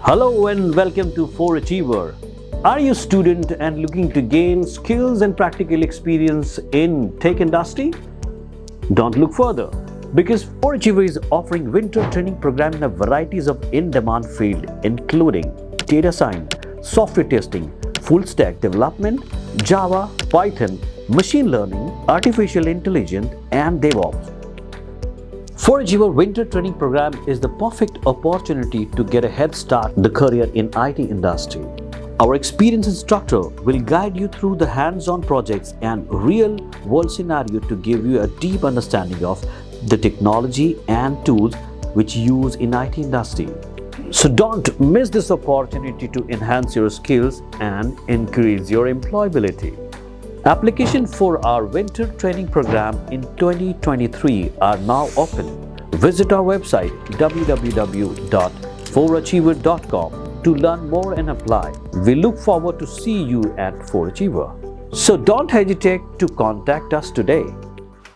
Hello and welcome to 4Achiever. Are you a student and looking to gain skills and practical experience in tech industry? Don't look further because 4Achiever is offering winter training program in a varieties of in-demand field including data science, software testing, full stack development, Java, Python, machine learning, artificial intelligence and DevOps. 4Achiever Winter Training Program is the perfect opportunity to get a head start in the career in IT industry. Our experienced instructor will guide you through the hands-on projects and real-world scenario to give you a deep understanding of the technology and tools which use in IT industry. So don't miss this opportunity to enhance your skills and increase your employability. Application for our winter training program in 2023 are now open. Visit our website www.4achiever.com to learn more and apply. We look forward to see you at 4Achiever. So don't hesitate to contact us today.